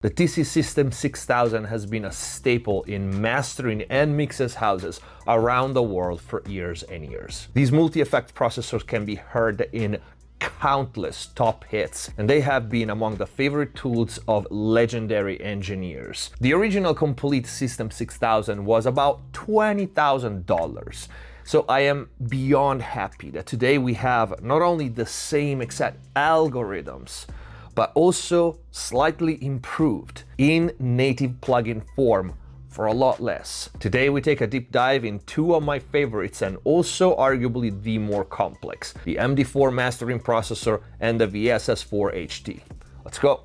The TC System 6000 has been a staple in mastering and mixes houses around the world for years and years. These multi-effect processors can be heard in countless top hits, and they have been among the favorite tools of legendary engineers. The original complete System 6000 was about $20,000. So I am beyond happy that today we have not only the same exact algorithms, but also slightly improved in native plugin form for a lot less. Today we take a deep dive in two of my favorites and also arguably the more complex, the MD4 mastering processor and the VSS4 HT. Let's go.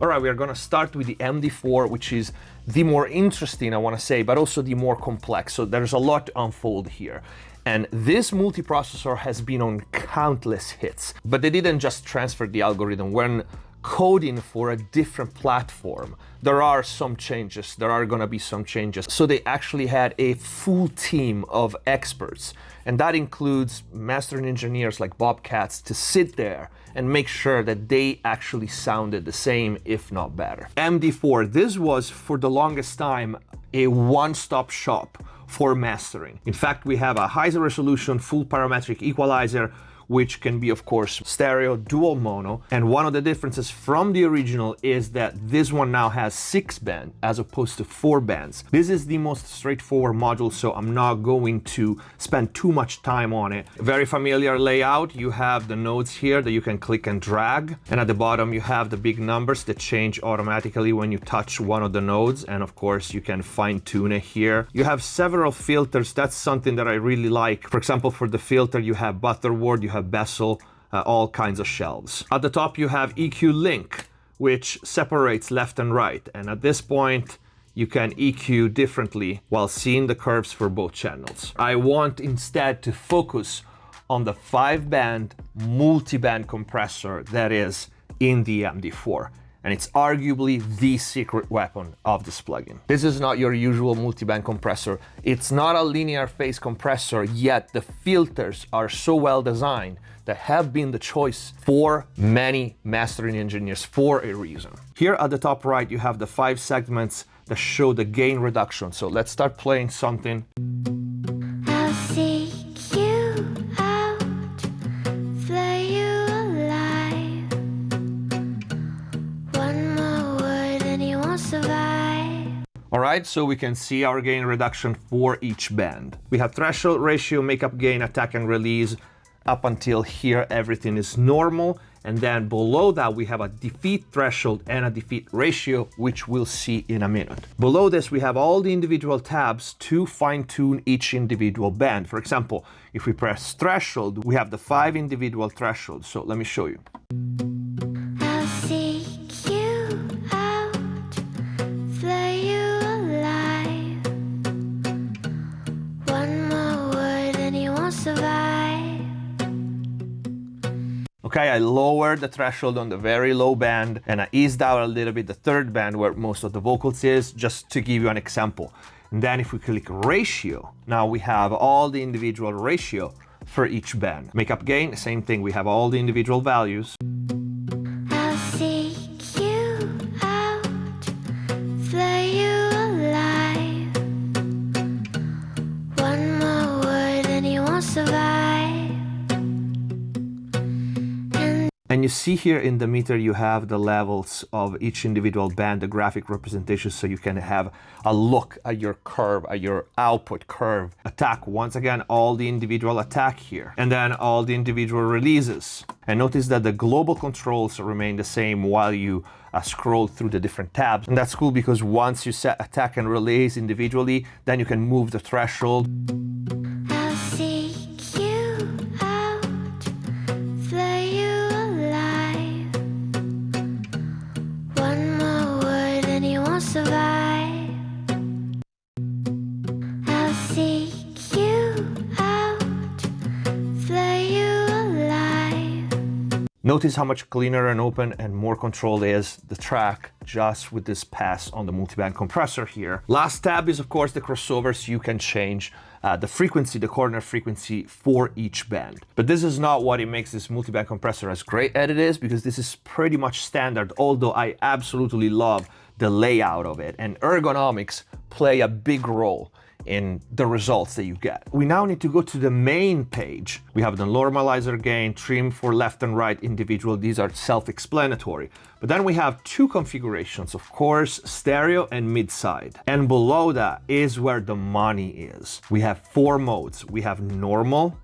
All right, we are gonna start with the MD4, which is the more interesting, I wanna say, but also the more complex. So there's a lot to unfold here. And this multiprocessor has been on countless hits, but they didn't just transfer the algorithm. When coding for a different platform, there are some changes, there are gonna be some changes. So they actually had a full team of experts, and that includes mastering engineers like Bobcats to sit there and make sure that they actually sounded the same, if not better. MD4, this was for the longest time a one-stop shop for mastering. In fact, we have a high resolution full parametric equalizer, which can be, of course, stereo, dual mono. And one of the differences from the original is that this one now has 6 bands as opposed to 4 bands. This is the most straightforward module, so I'm not going to spend too much time on it. Very familiar layout. You have the nodes here that you can click and drag. And at the bottom, you have the big numbers that change automatically when you touch one of the nodes. And of course, you can fine tune it here. You have several filters. That's something that I really like. For example, for the filter, you have Butterworth, you have Bezel, all kinds of shelves. At the top you have EQ Link, which separates left and right, and at this point you can EQ differently while seeing the curves for both channels. I want instead to focus on the 5-band multi-band compressor that is in the MD4. And it's arguably the secret weapon of this plugin. This is not your usual multi-band compressor. It's not a linear phase compressor, yet the filters are so well designed that have been the choice for many mastering engineers for a reason. Here at the top right, you have the 5 segments that show the gain reduction. So let's start playing something. I'll seek you out, flay you alive. One more word and you won't survive. All right, so we can see our gain reduction for each band. We have threshold, ratio, makeup gain, attack and release. Up until here, everything is normal. And then below that, we have a defeat threshold and a defeat ratio, which we'll see in a minute. Below this, we have all the individual tabs to fine tune each individual band. For example, if we press threshold, we have the 5 individual thresholds. So let me show you. I'll seek you out, flay you alive. One more word and you won't survive. Okay, I lowered the threshold on the very low band and I eased out a little bit the 3rd band where most of the vocals is, just to give you an example. And then if we click ratio, now we have all the individual ratio for each band. Makeup gain, same thing, we have all the individual values. I'll seek you out, flay you alive. One more word and you won't survive. And you see here in the meter, you have the levels of each individual band, the graphic representation, so you can have a look at your curve, at your output curve. Attack, once again, all the individual attack here, and then all the individual releases. And notice that the global controls remain the same while you scroll through the different tabs. And that's cool because once you set attack and release individually, then you can move the threshold. I'll seek you out, flay you alive. One more word and you won't survive. I'll seek you out, flay you alive. Notice how much cleaner and open and more controlled is the track just with this pass on the multiband compressor here. Last tab is of course the crossovers. You can change the frequency, the corner frequency for each band. But this is not what it makes this multi-band compressor as great as it is, because this is pretty much standard, although I absolutely love the layout of it, and ergonomics play a big role in the results that you get. We now need to go to the main page. We have the normalizer gain, trim for left and right individual. These are self-explanatory. But then we have two configurations, of course, stereo and mid-side. And below that is where the money is. We have 4 modes. We have normal,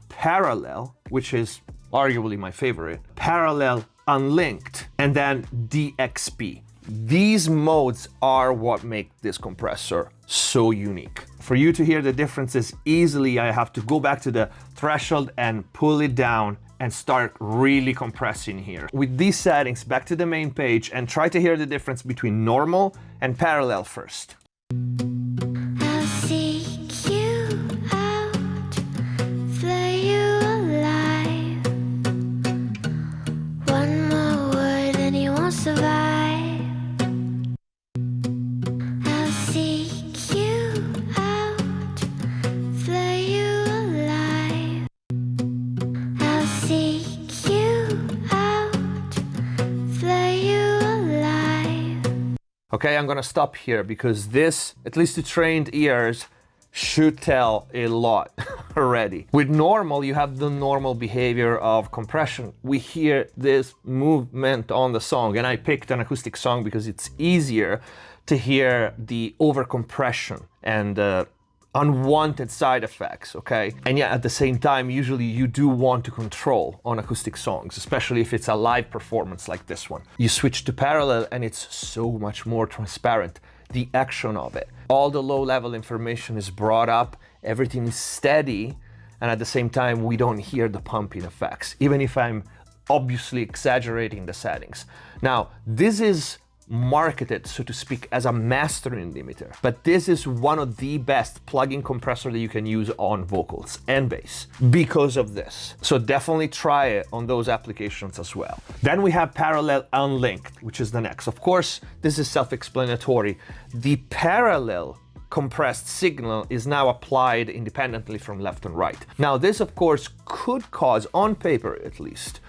parallel, which is arguably my favorite, parallel unlinked, and then DXP. These modes are what make this compressor so unique. For you to hear the differences easily, I have to go back to the threshold and pull it down and start really compressing here. With these settings, back to the main page and try to hear the difference between normal and parallel first. I'll seek you out, flay you alive. One more word and you won't survive. I'll seek you out, flay you alive. I'll seek you out, flay you alive. Okay, I'm gonna stop here because this, at least to trained ears, should tell a lot already. With normal, you have the normal behavior of compression. We hear this movement on the song, and I picked an acoustic song because it's easier to hear the overcompression and unwanted side effects, okay? And yet at the same time, usually you do want to control on acoustic songs, especially if it's a live performance like this one. You switch to parallel and it's so much more transparent, the action of it. All the low-level information is brought up, everything is steady, and at the same time, we don't hear the pumping effects, even if I'm obviously exaggerating the settings. Now, this is marketed, so to speak, as a mastering limiter, but this is one of the best plug-in compressor that you can use on vocals and bass because of this. So definitely try it on those applications as well. Then we have parallel unlinked, which is the next. Of course, this is self-explanatory. The parallel compressed signal is now applied independently from left and right. Now, this of course could cause, on paper at least,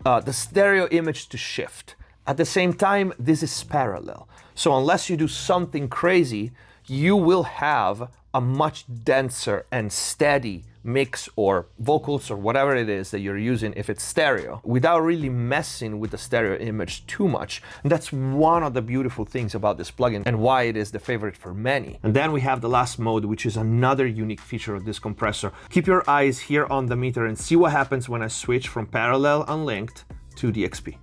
the stereo image to shift. At the same time, this is parallel. So unless you do something crazy, you will have a much denser and steady mix or vocals or whatever it is that you're using if it's stereo, without really messing with the stereo image too much. And that's one of the beautiful things about this plugin and why it is the favorite for many. And then we have the last mode, which is another unique feature of this compressor. Keep your eyes here on the meter and see what happens when I switch from parallel unlinked to DXP.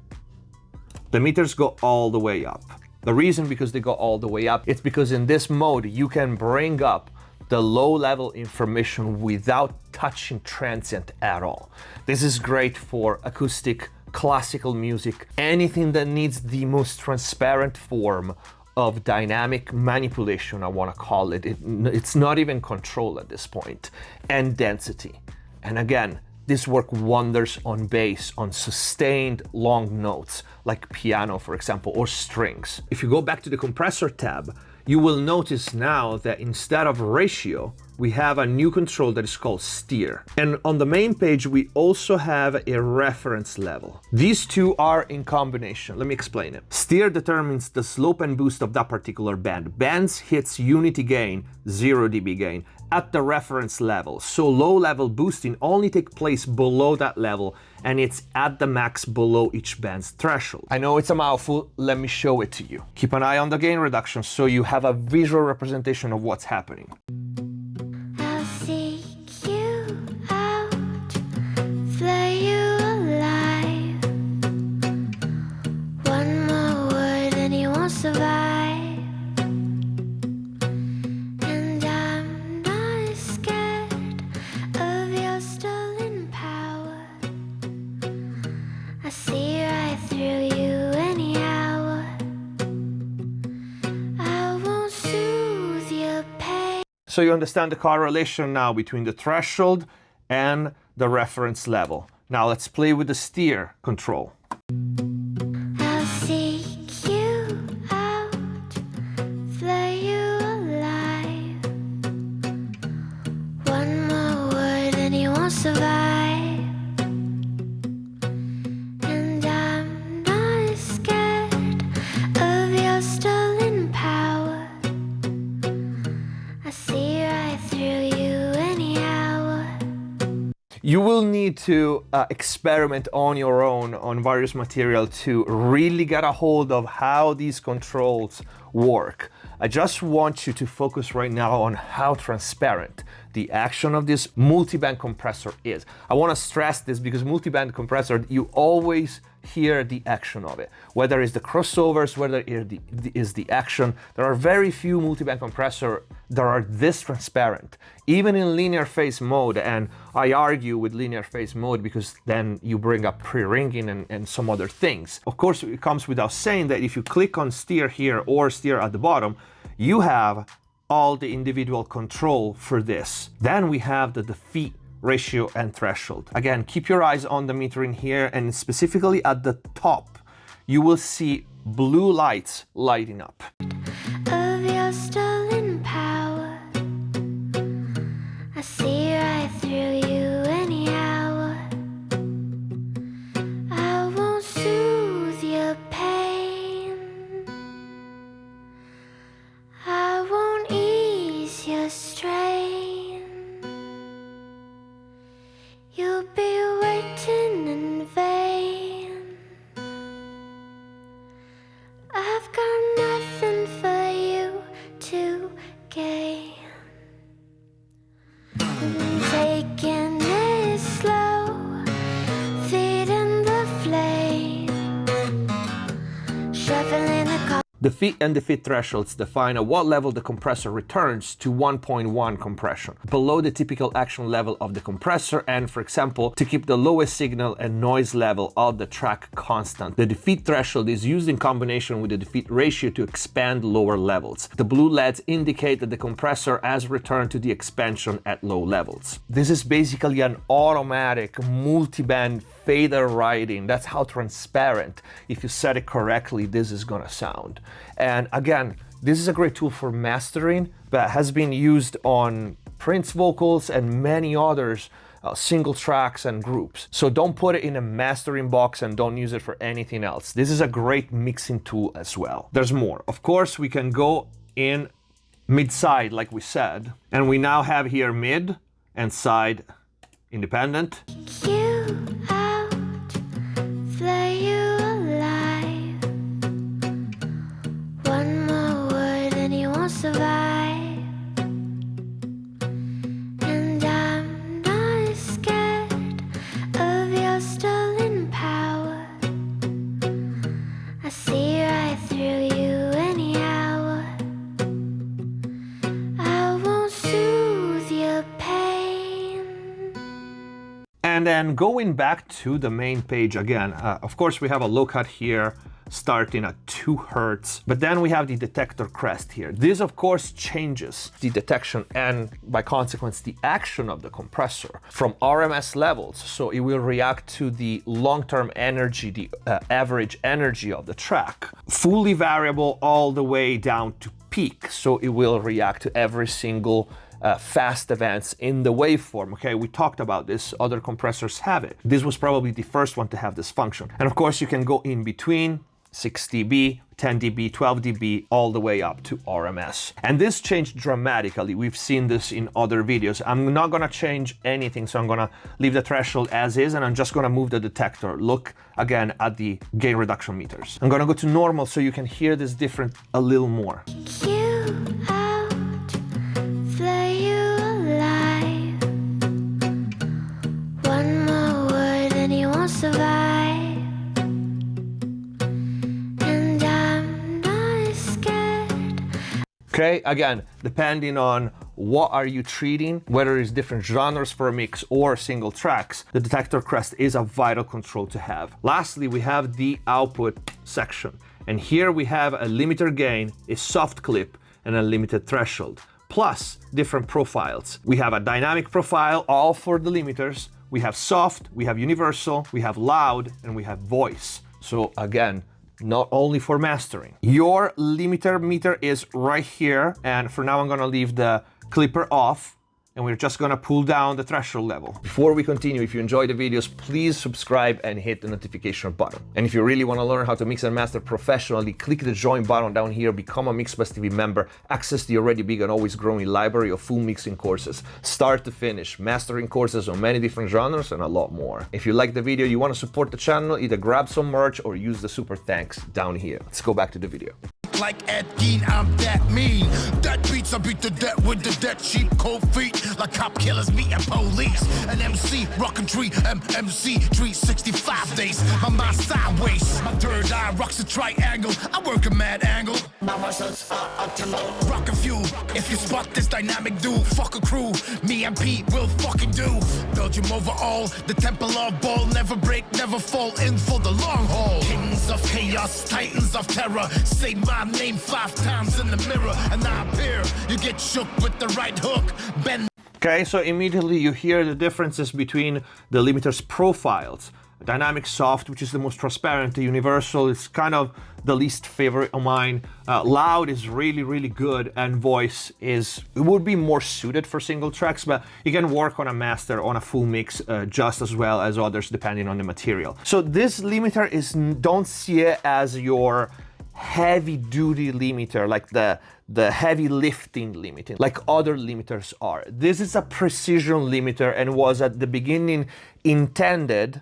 The meters go all the way up. The reason because they go all the way up, it's because in this mode, you can bring up the low-level information without touching transient at all. This is great for acoustic, classical music, anything that needs the most transparent form of dynamic manipulation, I want to call it. It's not even control at this point, and density. And again, this works wonders on bass, on sustained long notes, like piano, for example, or strings. If you go back to the compressor tab, you will notice now that instead of ratio, we have a new control that is called Steer. And on the main page, we also have a reference level. These two are in combination. Let me explain it. Steer determines the slope and boost of that particular band. Bands hits unity gain, 0 dB gain, at the reference level. So low-level boosting only takes place below that level, and it's at the max below each band's threshold. I know it's a mouthful, let me show it to you. Keep an eye on the gain reduction so you have a visual representation of what's happening. I'll seek you out, flay you alive. One more word and you won't survive. And I'm not scared of your stolen power. I see right through you any hour. I won't soothe your pain. So you understand the correlation now between the threshold and the reference level. Now let's play with the steer control. I'll seek you out, flay you alive. You will need to experiment on your own on various material to really get a hold of how these controls work. I just want you to focus right now on how transparent the action of this multiband compressor is. I want to stress this because multiband compressor, you always hear the action of it. Whether it's the crossovers, whether it is the action, there are very few multiband compressor that are this transparent, even in linear phase mode. And I argue with linear phase mode because then you bring up pre-ringing and some other things. Of course, it comes without saying that if you click on steer here or steer at the bottom, you have all the individual control for this. Then we have the defeat ratio and threshold. Again, keep your eyes on the meter in here, and specifically at the top, you will see blue lights lighting up. Of your stolen power, I see right through you any hour. I won't soothe your pain, I won't ease your strain. You'll be waiting in vain. I've got nothing for you to gain. Taking it slow, feeding the flame, shuffling the car. The feed and defeat thresholds define at what level the compressor returns to 1.1 compression, below the typical action level of the compressor, and for example, to keep the lowest signal and noise level of the track constant. The defeat threshold is used in combination with the defeat ratio to expand lower levels. The blue LEDs indicate that the compressor has returned to the expansion at low levels. This is basically an automatic multi-band fader writing. That's how transparent, if you set it correctly, this is gonna sound. And again, this is a great tool for mastering, but has been used on Prince vocals and many others, single tracks and groups. So don't put it in a mastering box and don't use it for anything else. This is a great mixing tool as well. There's more. Of course, we can go in mid-side like we said, and we now have here mid and side independent. You out, flay you alive. One more word and you won't survive. And I'm not scared of your stolen power. I see right through you any hour. I won't soothe your pain. And then going back to the main page again, of course we have a low cut here starting at 2 Hertz, but then we have the detector crest here. This of course changes the detection and by consequence the action of the compressor from RMS levels, so it will react to the long-term energy, the average energy of the track, fully variable all the way down to peak, so it will react to every single fast events in the waveform. Okay, we talked about this, other compressors have it. This was probably the first one to have this function. And of course you can go in between 6 dB, 10 dB, 12 dB, all the way up to RMS. And this changed dramatically. We've seen this in other videos. I'm not gonna change anything, so I'm gonna leave the threshold as is, and I'm just gonna move the detector. Look again at the gain reduction meters. I'm gonna go to normal so you can hear this different a little more. You out, flay you alive. One more word and you won't survive. And I'm not scared. Okay, again, depending on what are you treating, whether it's different genres for a mix or single tracks, the detector crest is a vital control to have. Lastly, we have the output section. And here we have a limiter gain, a soft clip, and a limited threshold, plus different profiles. We have a dynamic profile, all for the limiters. We have soft, we have universal, we have loud, and we have voice. So again, not only for mastering. Your limiter meter is right here, and for now I'm gonna leave the clipper off, and we're just gonna pull down the threshold level. Before we continue, if you enjoy the videos, please subscribe and hit the notification button. And if you really wanna learn how to mix and master professionally, click the join button down here, become a MixBus TV member, access the already big and always growing library of full mixing courses, start to finish, mastering courses on many different genres and a lot more. If you like the video, you wanna support the channel, either grab some merch or use the super thanks down here. Let's go back to the video. Like Ed Gein, I'm that mean. That beats, I beat the dead with the dead cheap cold feet. Like cop killers meeting police. An MC rockin' tree, MMC 365 days. My mind sideways. My third eye rocks a triangle. I work a mad angle. My muscles are optimal. Rock a few. If you spot this dynamic dude, fuck a crew. Me and Pete will fucking do. Belgium overall. The temple of ball. Never break, never fall in for the long haul. Kings of chaos, titans of terror. Say my name 5 times in the mirror and I appear. You get shook with the right hook. Bend. Okay, so immediately you hear the differences between the limiter's profiles. Dynamic soft, which is the most transparent, the universal, it's kind of the least favorite of mine. Loud is really, really good, and voice it would be more suited for single tracks, but you can work on a master, on a full mix just as well as others depending on the material. So this limiter don't see it as your heavy duty limiter, like the heavy lifting limiter, like other limiters are. This is a precision limiter and was at the beginning intended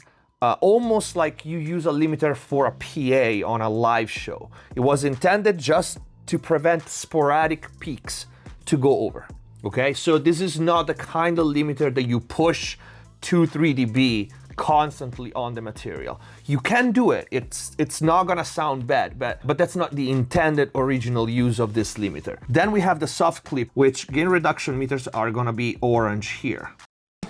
almost like you use a limiter for a PA on a live show. It was intended just to prevent sporadic peaks to go over. Okay, so this is not the kind of limiter that you push 2-3 dB constantly on the material. You can do it, it's not gonna sound bad, but that's not the intended original use of this limiter. Then we have the soft clip, which gain reduction meters are gonna be orange here.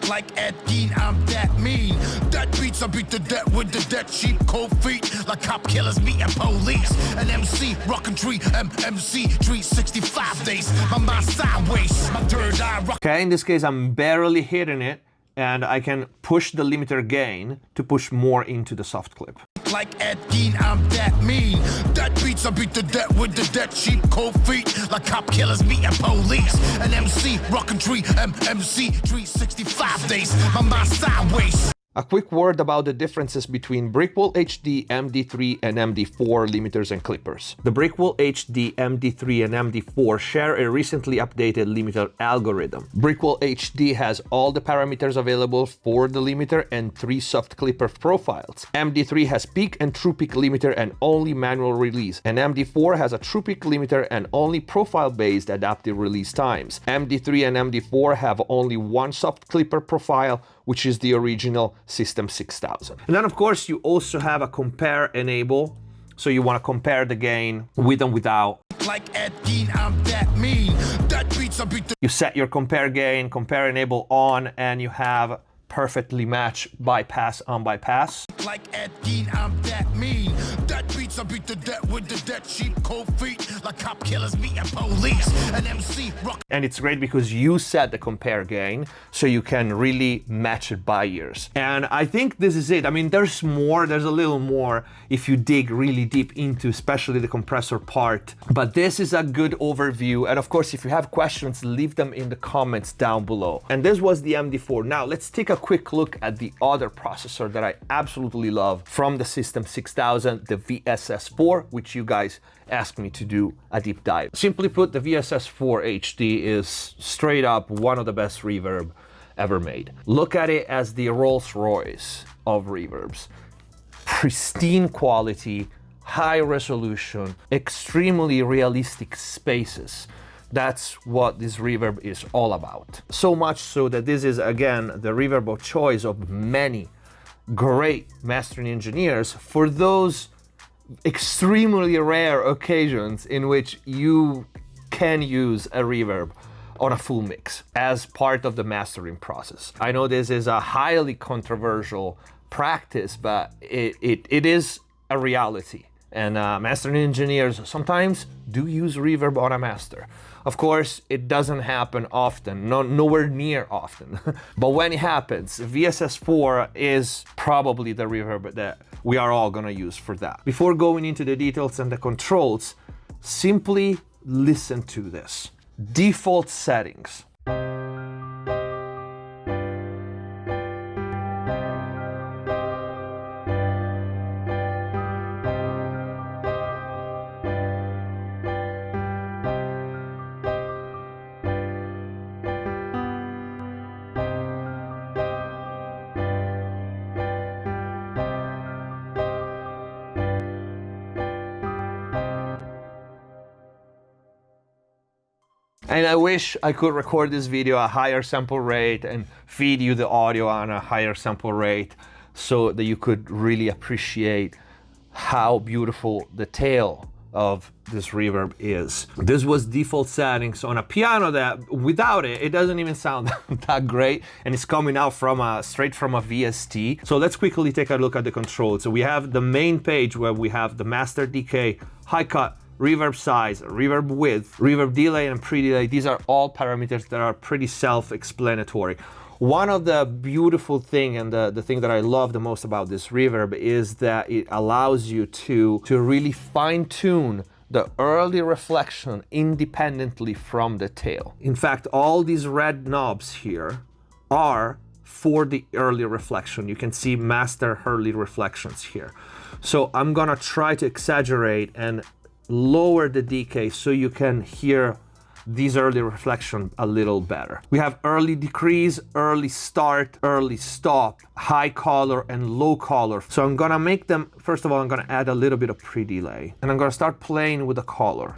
Like Ed Gein, I'm that mean. That beats, I beat the dead with the dead cheap cold feet. Like cop killers meeting police. An MC rockin' tree, MMC 365 days. My mind sideways. My third eye rock. Okay, in this case I'm barely hitting it, and I can push the limiter gain to push more into the soft clip. Like Ed Gein, I'm that mean. That beats, I beat the dead with the dead cheap cold feet. Like cop killers meeting police. An MC rockin' tree, MMC 365 days. My mind sideways. A quick word about the differences between Brickwall HD, MD3 and MD4 limiters and clippers. The Brickwall HD, MD3 and MD4 share a recently updated limiter algorithm. Brickwall HD has all the parameters available for the limiter and 3 soft clipper profiles. MD3 has peak and true peak limiter and only manual release, and MD4 has a true peak limiter and only profile-based adaptive release times. MD3 and MD4 have only 1 soft clipper profile, which is the original System 6000. And then of course you also have a compare enable, so you want to compare the gain with and without. Like Ed Gein, I'm that mean. That beats, I beat the. You set your compare gain, compare enable on, and you have perfectly match bypass on bypass. Like Ed Gein, I'm that mean. That beats, I beat the dead with the dead cheap cold feet. Like cop killers meeting police. An MC rock. And it's great because you set the compare gain, so you can really match it by ears. And I think this is it. I mean, there's more, there's a little more if you dig really deep into, especially the compressor part. But this is a good overview. And of course, if you have questions, leave them in the comments down below. And this was the MD4. Now let's take a quick look at the other processor that I absolutely love from the System 6000, the VSS4, which you guys asked me to do a deep dive. Simply put, the VSS4 HD is straight up one of the best reverb ever made. Look at it as the Rolls-Royce of reverbs. Pristine quality, high resolution, extremely realistic spaces. That's what this reverb is all about. So much so that this is, again, the reverb of choice of many great mastering engineers for those extremely rare occasions in which you can use a reverb on a full mix as part of the mastering process. I know this is a highly controversial practice, but it is a reality. And mastering engineers sometimes do use reverb on a master. Of course, it doesn't happen often, nowhere near often. But when it happens, VSS4 is probably the reverb that we are all gonna use for that. Before going into the details and the controls, simply listen to this. Default settings. And I wish I could record this video at a higher sample rate and feed you the audio on a higher sample rate so that you could really appreciate how beautiful the tail of this reverb is. This was default settings on a piano that without it, it doesn't even sound that great, and it's coming out from straight from a VST. So let's quickly take a look at the controls. So we have the main page where we have the master decay, high cut, reverb size, reverb width, reverb delay, and pre-delay. These are all parameters that are pretty self-explanatory. One of the beautiful thing and the thing that I love the most about this reverb is that it allows you to really fine-tune the early reflection independently from the tail. In fact, all these red knobs here are for the early reflection. You can see master early reflections here. So I'm gonna try to exaggerate and lower the decay so you can hear these early reflection a little better. We have early decrease, early start, early stop, high color and low color. So I'm gonna make them, first of all, I'm gonna add a little bit of pre-delay and I'm gonna start playing with the color.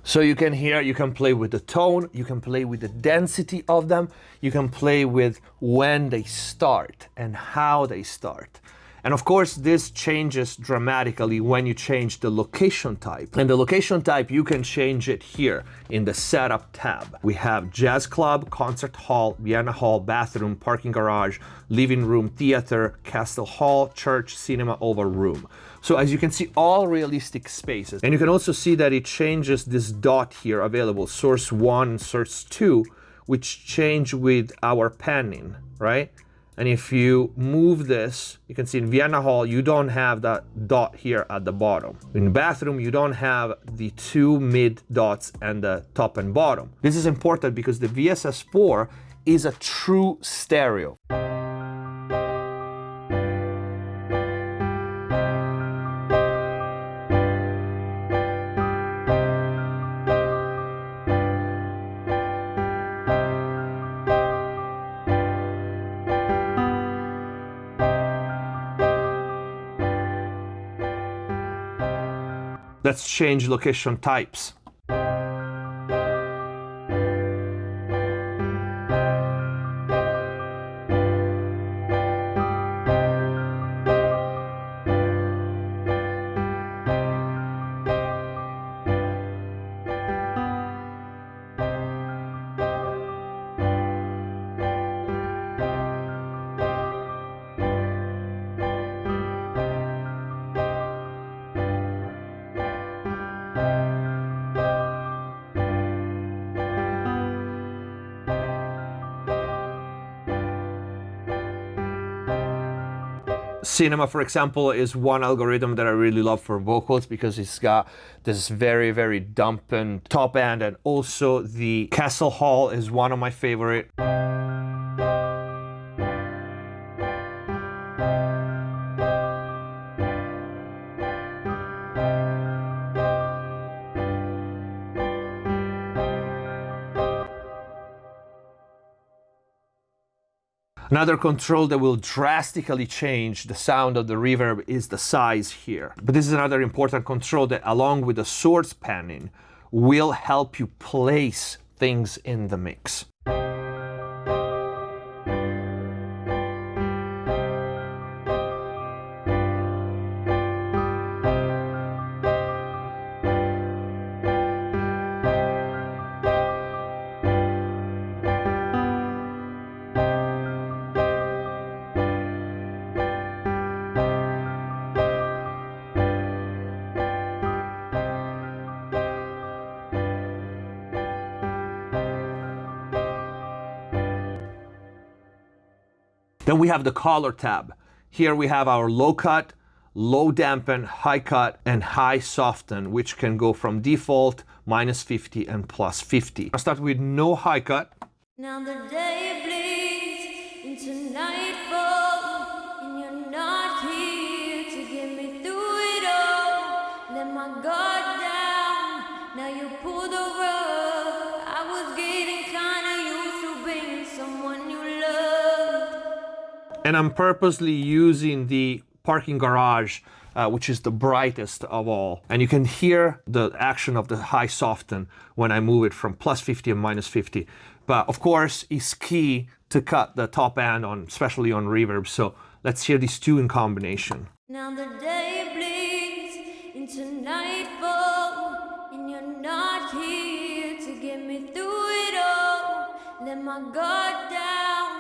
So you can hear, you can play with the tone, you can play with the density of them, you can play with when they start and how they start. And of course, this changes dramatically when you change the location type. And the location type, you can change it here in the setup tab. We have jazz club, concert hall, Vienna hall, bathroom, parking garage, living room, theater, castle hall, church, cinema, oval room. So as you can see, all realistic spaces. And you can also see that it changes this dot here available, source 1, source 2, which change with our panning, right? And if you move this, you can see in Vienna Hall, you don't have that dot here at the bottom. In bathroom, you don't have the two mid dots and the top and bottom. This is important because the VSS4 is a true stereo. Let's change location types. Cinema, for example, is one algorithm that I really love for vocals because it's got this very, very dampened top end, and also the Castle Hall is one of my favorite. Another control that will drastically change the sound of the reverb is the size here. But this is another important control that, along with the source panning, will help you place things in the mix. Then we have the color tab. Here we have our low cut, low dampen, high cut, and high soften, which can go from default, -50 and +50. I'll start with no high cut. Now the day bleeds into nightfall, and you're not here to get me through it all. Let my guard down, now you pull the rug. I was getting kinda used to being someone you loved. And I'm purposely using the parking garage, which is the brightest of all. And you can hear the action of the high soften when I move it from +50 and -50. But of course, it's key to cut the top end on, especially on reverb. So let's hear these two in combination. Now the day bleeds into nightfall, and you're not here to get me through it all. Let my guard down,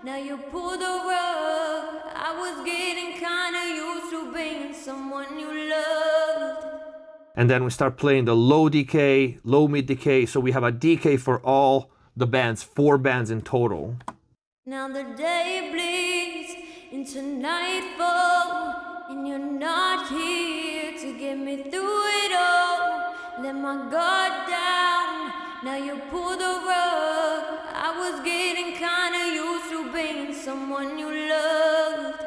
now you pull the rug. I was getting kinda used to being someone you loved. And then we start playing the low decay, low mid decay. So we have a decay for all the bands, 4 bands in total. Now the day bleeds into nightfall, and you're not here to get me through it all. Let my guard down, now you pull the rug. I was getting kinda used to being someone you loved.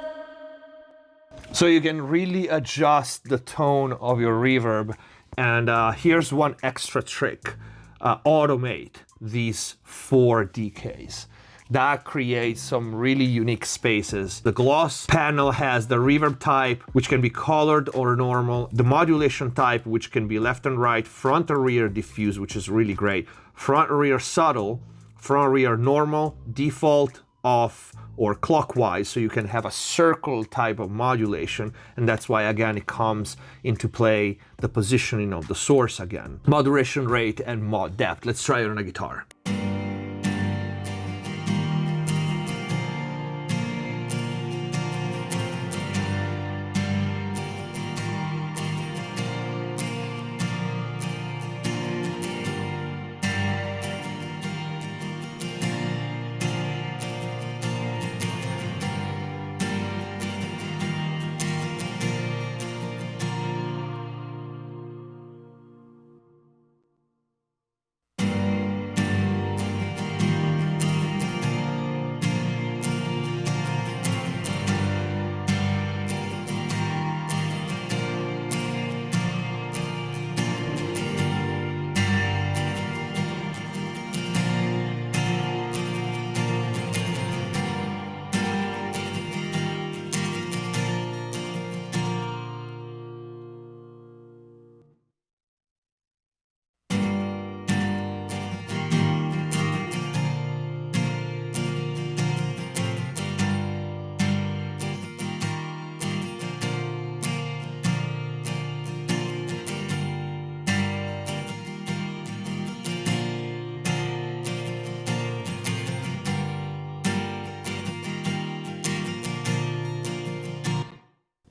So you can really adjust the tone of your reverb. And here's one extra trick. Automate these 4 decays. That creates some really unique spaces. The gloss panel has the reverb type, which can be colored or normal. The modulation type, which can be left and right, front or rear diffuse, which is really great. Front or rear subtle, front rear normal, default, off, or clockwise, so you can have a circle type of modulation, and that's why again it comes into play the positioning of the source again. Moderation rate and mod depth. Let's try it on a guitar.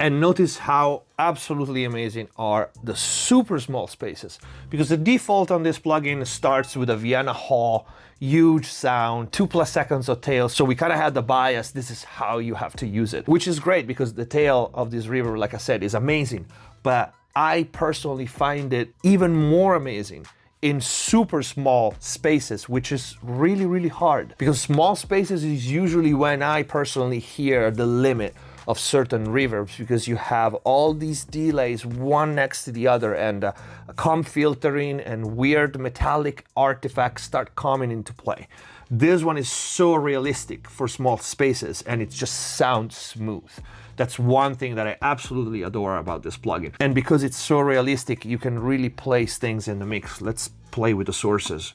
And notice how absolutely amazing are the super small spaces, because the default on this plugin starts with a Vienna Hall, huge sound, 2+ seconds of tail. So we kind of had the bias, this is how you have to use it, which is great because the tail of this reverb, like I said, is amazing. But I personally find it even more amazing in super small spaces, which is really, really hard, because small spaces is usually when I personally hear the limit of certain reverbs, because you have all these delays one next to the other, and comb filtering and weird metallic artifacts start coming into play. This one is so realistic for small spaces, and it just sounds smooth. That's one thing that I absolutely adore about this plugin. And because it's so realistic, you can really place things in the mix. Let's play with the sources.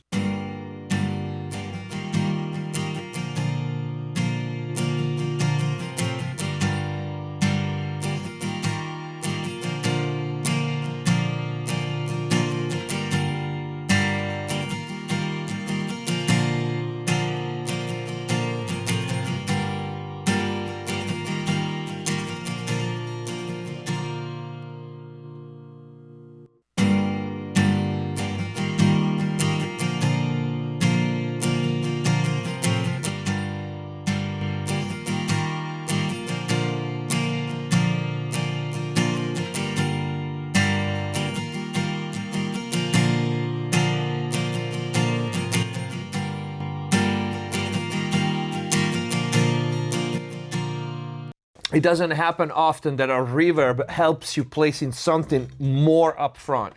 it doesn't happen often that a reverb helps you placing something more up front.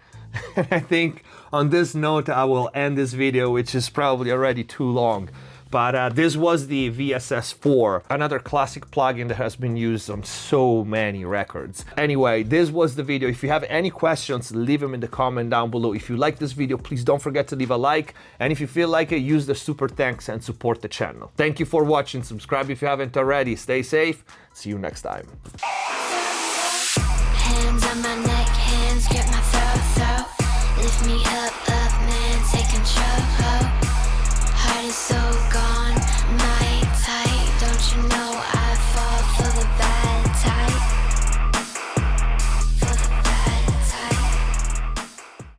I think on this note, I will end this video, which is probably already too long. But this was the VSS4, another classic plugin that has been used on so many records. Anyway, this was the video. If you have any questions, leave them in the comment down below. If you like this video, please don't forget to leave a like. And if you feel like it, use the super thanks and support the channel. Thank you for watching. Subscribe if you haven't already. Stay safe. See you next time. Hands on my